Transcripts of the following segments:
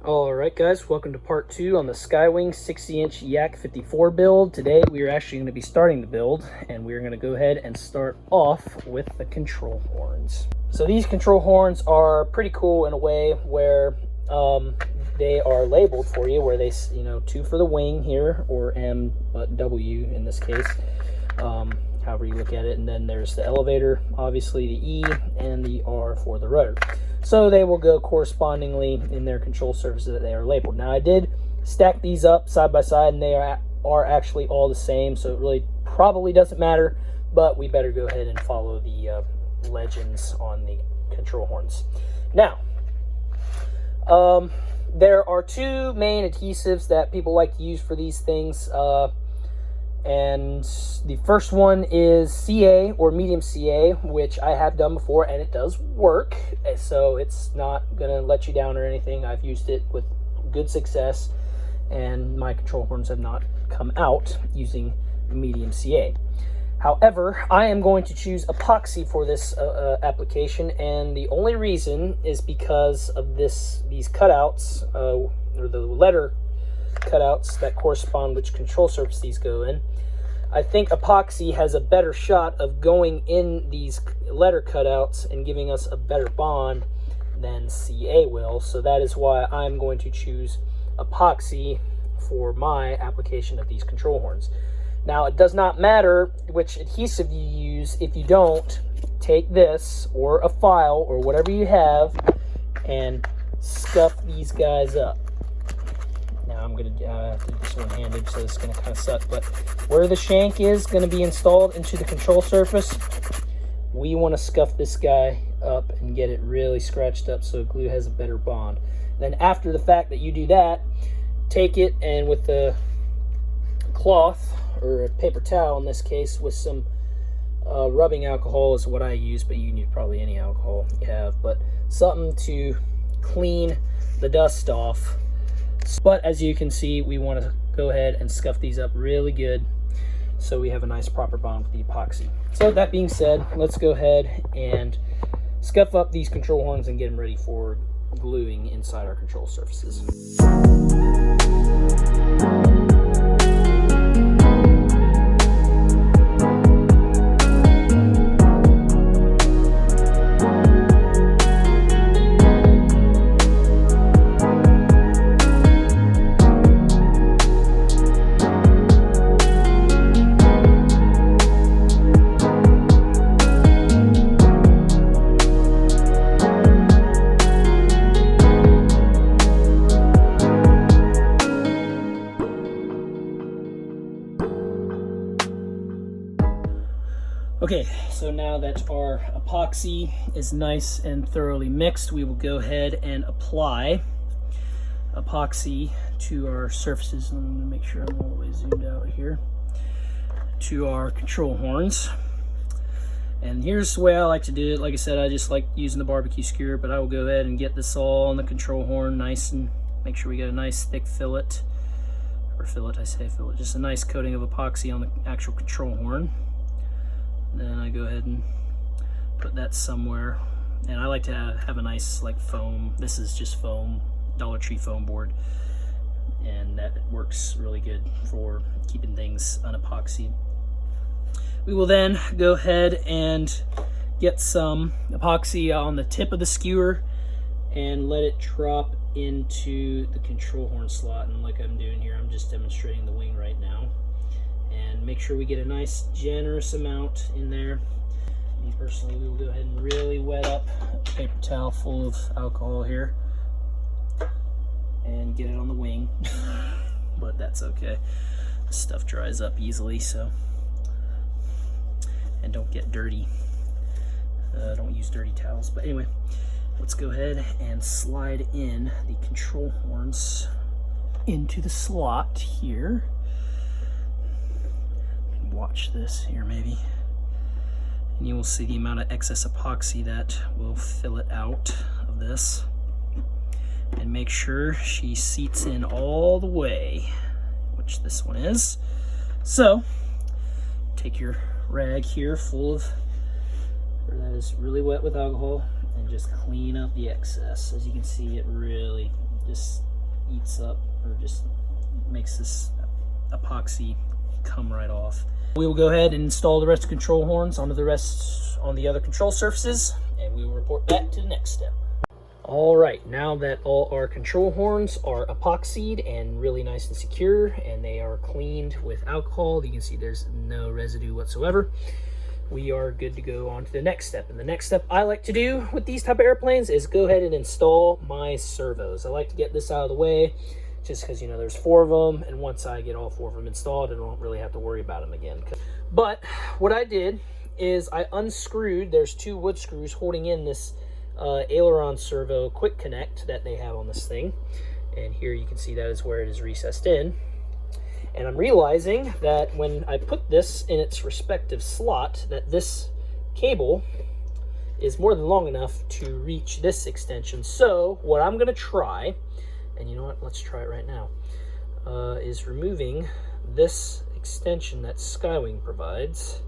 Alright guys, welcome to part 2 on the Skywing 60-inch Yak 54 build. Today we are actually going to be starting the build, and we're going to go ahead and start off with the control horns. So these control horns are pretty cool in a way where they are labeled for you, where they, you know, 2 for the wing here, or M, but W in this case, however you look at it, and then there's the elevator, obviously the E, and the R for the rudder. So they will go correspondingly in their control surfaces that they are labeled. Now I did stack these up side by side, and they are actually all the same, so it really probably doesn't matter, but we better go ahead and follow the legends on the control horns. Now, there are 2 main adhesives that people like to use for these things, and the first one is CA, or medium CA, which I have done before, and it does work, so it's not going to let you down or anything. I've used it with good success, and my control horns have not come out using medium CA. However, I am going to choose epoxy for this application, and the only reason is because of these cutouts, or the letter cutouts that correspond which control surface these go in. I think epoxy has a better shot of going in these letter cutouts and giving us a better bond than CA will, so that is why I'm going to choose epoxy for my application of these control horns. Now, it does not matter which adhesive you use if you don't take this or a file or whatever you have and scuff these guys up. Now I'm going to have to do this one-handed, so it's going to kind of suck. But where the shank is going to be installed into the control surface, we want to scuff this guy up and get it really scratched up so glue has a better bond. Then after the fact that you do that, take it and with the cloth, or a paper towel in this case, with some rubbing alcohol is what I use, but you can use probably any alcohol you have, but something to clean the dust off. But as you can see, we want to go ahead and scuff these up really good so we have a nice proper bond with the epoxy. So that being said, let's go ahead and scuff up these control horns and get them ready for gluing inside our control surfaces. Okay, so now that our epoxy is nice and thoroughly mixed, we will go ahead and apply epoxy to our surfaces. I'm going to make sure I'm all the way zoomed out here, to our control horns. And here's the way I like to do it. Like I said, I just like using the barbecue skewer, but I will go ahead and get this all on the control horn nice, and make sure we get a nice thick fillet, just a nice coating of epoxy on the actual control horn. Then I go ahead and put that somewhere, and I like to have a nice like foam. This is just foam, Dollar Tree foam board, and that works really good for keeping things unepoxied. We will then go ahead and get some epoxy on the tip of the skewer and let it drop into the control horn slot. And like I'm doing here, I'm just demonstrating the wing right now. And make sure we get a nice generous amount in there. Me personally, we will go ahead and really wet up a paper towel full of alcohol here and get it on the wing. But that's okay. This stuff dries up easily, so, and don't get dirty. Don't use dirty towels. But anyway, let's go ahead and slide in the control horns into the slot here. Watch this here maybe, and you will see the amount of excess epoxy that will fill it out of this, and make sure she seats in all the way, which this one is. So take your rag here full of, or that is really wet with alcohol, and just clean up the excess. As you can see, it really just eats up or just makes this epoxy come right off. We will go ahead and install the rest of the control horns onto the other control surfaces, and we will report back to the next step. All right, now that all our control horns are epoxied and really nice and secure, and they are cleaned with alcohol, you can see there's no residue whatsoever, we are good to go on to the next step. And the next step I like to do with these type of airplanes is go ahead and install my servos. I like to get this out of the way just because, you know, there's 4 of them, and once I get all 4 of them installed, I don't really have to worry about them again. But what I did is I unscrewed, there's 2 wood screws holding in this aileron servo quick connect that they have on this thing, and here you can see that is where it is recessed in. And I'm realizing that when I put this in its respective slot, that this cable is more than long enough to reach this extension. So what I'm going to try, and you know what, let's try it right now, is removing this extension that Skywing provides.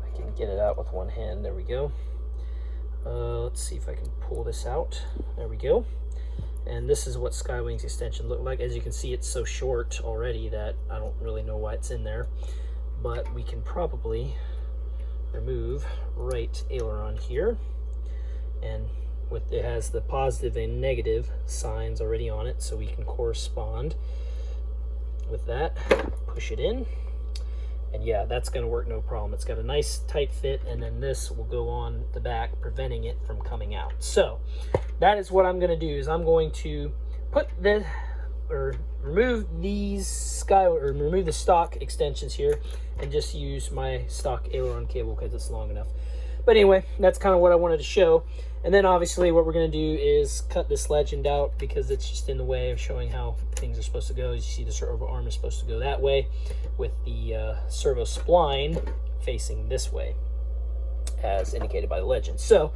I can get it out with one hand. There we go. Let's see if I can pull this out. There we go. And this is what Skywing's extension looked like. As you can see, it's so short already that I don't really know why it's in there. But we can probably remove right aileron here. And it has the positive and negative signs already on it, so we can correspond with that. Push it in. And yeah, that's going to work no problem. It's got a nice tight fit, and then this will go on the back, preventing it from coming out. So that is what I'm going to do, is I'm going to remove remove the stock extensions here and just use my stock aileron cable because it's long enough. But anyway, that's kind of what I wanted to show. And then obviously what we're going to do is cut this legend out because it's just in the way of showing how things are supposed to go. As you see, the servo arm is supposed to go that way with the servo spline facing this way as indicated by the legend. So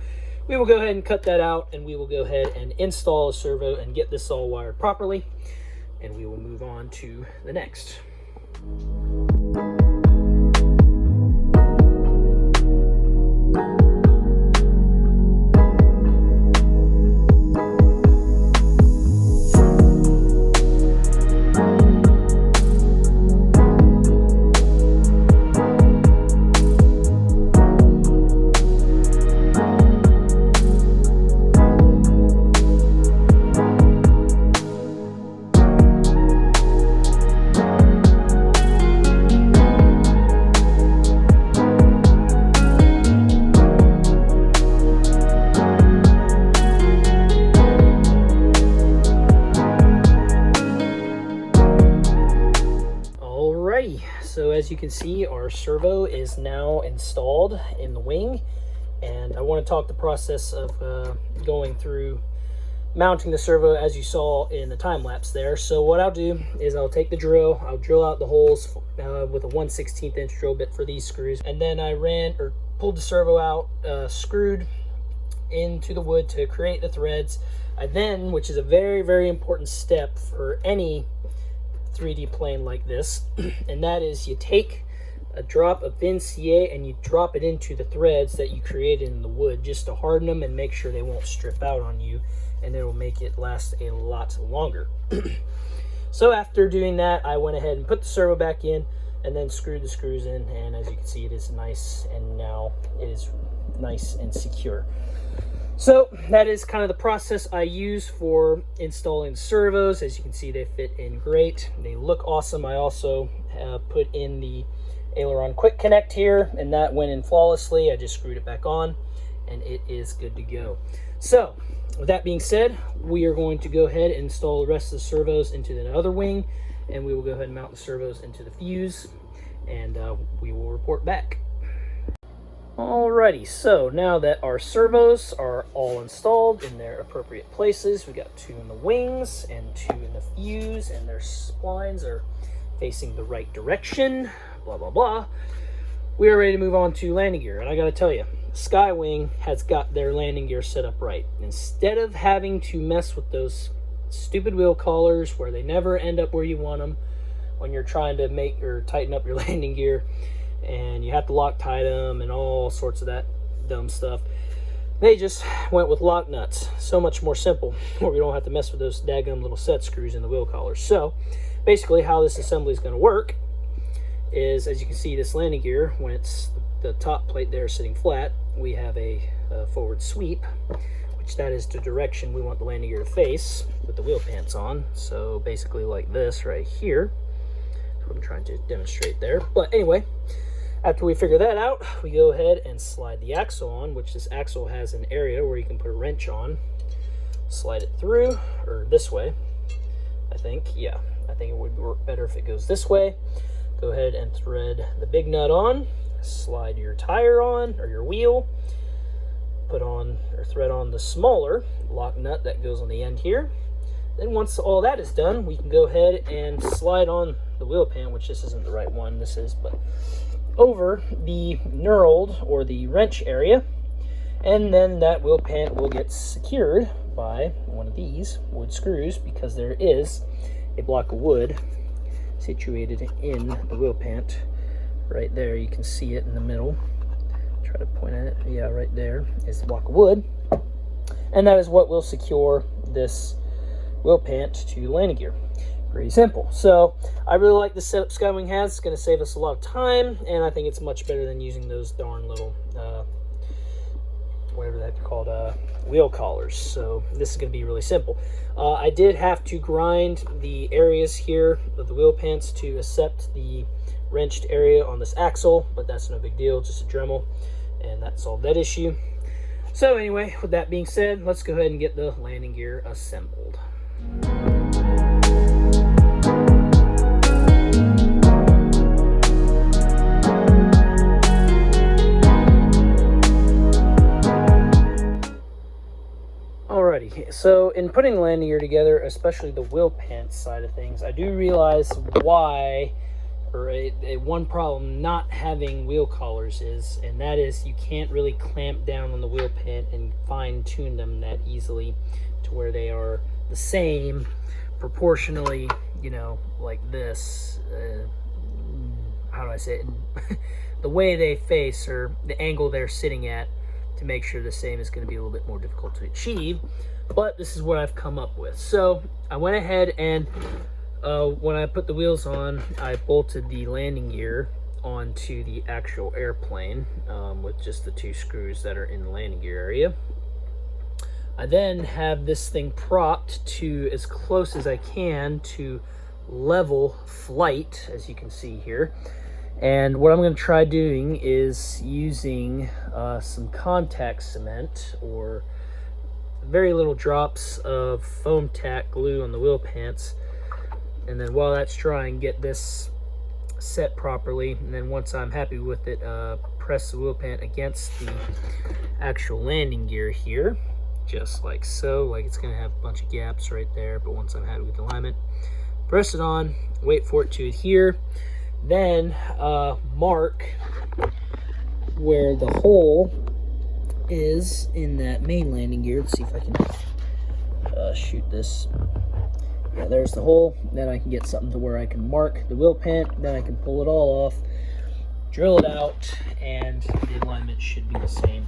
we will go ahead and cut that out, and we will go ahead and install a servo and get this all wired properly, and we will move on to the next. So as you can see, our servo is now installed in the wing, and I want to talk the process of going through mounting the servo as you saw in the time lapse there. So what I'll do is I'll take the drill, I'll drill out the holes with a 1/16 inch drill bit for these screws, and then I pulled the servo out, screwed into the wood to create the threads. I then, which is a very, very important step for any 3D plane like this, and that is you take a drop of thin CA and you drop it into the threads that you created in the wood just to harden them and make sure they won't strip out on you, and it will make it last a lot longer. So after doing that, I went ahead and put the servo back in and then screwed the screws in, and as you can see, it is nice, and now it is nice and secure. So that is kind of the process I use for installing the servos. As you can see, they fit in great. They look awesome. I also put in the aileron quick connect here, and that went in flawlessly. I just screwed it back on, and it is good to go. So with that being said, we are going to go ahead and install the rest of the servos into the other wing, and we will go ahead and mount the servos into the fuse, and we will report back. Alrighty, so now that our servos are all installed in their appropriate places, we got 2 in the wings and 2 in the fuse, and their splines are facing the right direction, blah blah blah. We are ready to move on to landing gear, and I gotta tell you, Skywing has got their landing gear set up right. Instead of having to mess with those stupid wheel collars where they never end up where you want them when you're trying to make or tighten up your landing gear, and you have to Loctite them and all sorts of that dumb stuff, They just went with lock nuts. So much more simple, where we don't have to mess with those daggum little set screws in the wheel collars. So basically how this assembly is going to work is, as you can see, this landing gear, when it's the top plate there sitting flat, we have a forward sweep, which that is the direction we want the landing gear to face with the wheel pants on. So basically like this right here. That's what I'm trying to demonstrate there. But anyway, after we figure that out, we go ahead and slide the axle on, which this axle has an area where you can put a wrench on. Slide it through, or this way, I think. Yeah, I think it would work better if it goes this way. Go ahead and thread the big nut on, slide your tire on, or your wheel, put on, or thread on the smaller lock nut that goes on the end here. Then once all that is done, we can go ahead and slide on the wheel pan, which this isn't the right one, this is, but over the knurled or the wrench area, and then that wheel pant will get secured by one of these wood screws, because there is a block of wood situated in the wheel pant right there. You can see it in the middle. Try to point at it. Yeah, right there is the block of wood, and that is what will secure this wheel pant to the landing gear. Pretty simple. So I really like the setup Skywing has. It's going to save us a lot of time, and I think it's much better than using those darn little whatever they're called, wheel collars. So this is going to be really simple. I did have to grind the areas here of the wheel pants to accept the wrenched area on this axle, but that's no big deal, just a Dremel, and that solved that issue. So anyway, with that being said, let's go ahead and get the landing gear assembled. Alrighty, so in putting the landing gear together, especially the wheel pants side of things, I do realize why, or one problem not having wheel collars is, and that is you can't really clamp down on the wheel pant and fine tune them that easily to where they are the same proportionally, you know, like this. How do I say it? The way they face, or the angle they're sitting at, to make sure the same is going to be a little bit more difficult to achieve, but this is what I've come up with. So I went ahead and when I put the wheels on, I bolted the landing gear onto the actual airplane with just the two screws that are in the landing gear area. I then have this thing propped to as close as I can to level flight, as you can see here. And what I'm going to try doing is using some contact cement or very little drops of foam tack glue on the wheel pants. And then while that's drying, get this set properly. And then once I'm happy with it, press the wheel pant against the actual landing gear here, just like so. Like it's going to have a bunch of gaps right there, but once I'm happy with the alignment, press it on, wait for it to adhere. Then mark where the hole is in that main landing gear. Let's see if I can shoot this. Yeah, there's the hole. Then I can get something to where I can mark the wheel pant. Then I can pull it all off, drill it out, and the alignment should be the same.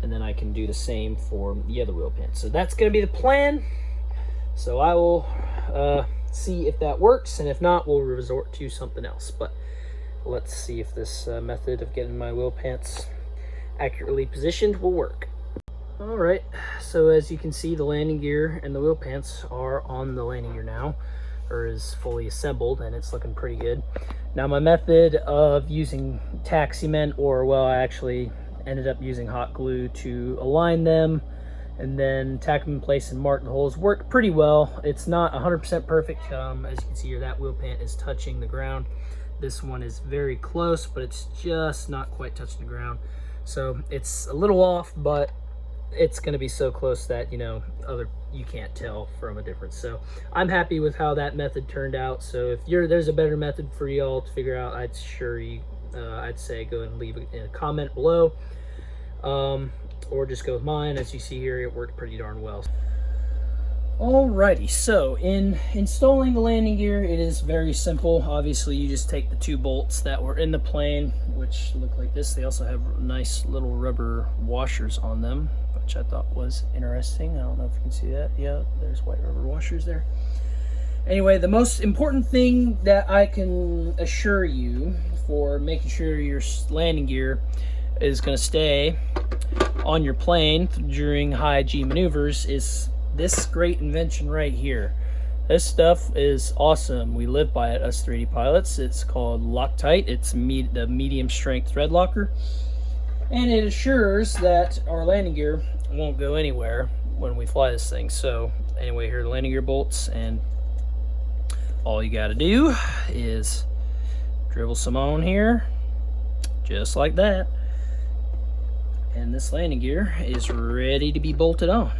And then I can do the same for the other wheel pant. So that's going to be the plan. So I will see if that works, and if not, we'll resort to something else. But let's see if this method of getting my wheel pants accurately positioned will work. Alright, so as you can see, the landing gear and the wheel pants are on the landing gear now, or is fully assembled, and it's looking pretty good. Now my method of using tack cement, or well, I actually ended up using hot glue to align them and then tack them in place and mark the holes, worked pretty well. It's not 100% perfect. As you can see here, that wheel pant is touching the ground. This one is very close, but it's just not quite touching the ground. So it's a little off, but it's going to be so close that, you know, you can't tell from a difference. So I'm happy with how that method turned out. So if there's a better method for y'all to figure out, I'd say go ahead and leave a comment below. Or just go with mine. As you see here, it worked pretty darn well. Alrighty, so in installing the landing gear, it is very simple. Obviously, you just take the two bolts that were in the plane, which look like this. They also have nice little rubber washers on them. If which I thought was interesting. I don't know if you can see that. Yeah, there's white rubber washers there. Anyway, the most important thing that I can assure you for making sure your landing gear is going to stay on your plane during high G maneuvers is this great invention right here. This stuff is awesome. We live by it, us 3D pilots. It's called Loctite. It's the medium strength thread locker, and it assures that our landing gear won't go anywhere when we fly this thing. So anyway, here are the landing gear bolts, and all you got to do is dribble some on here, just like that, and this landing gear is ready to be bolted on.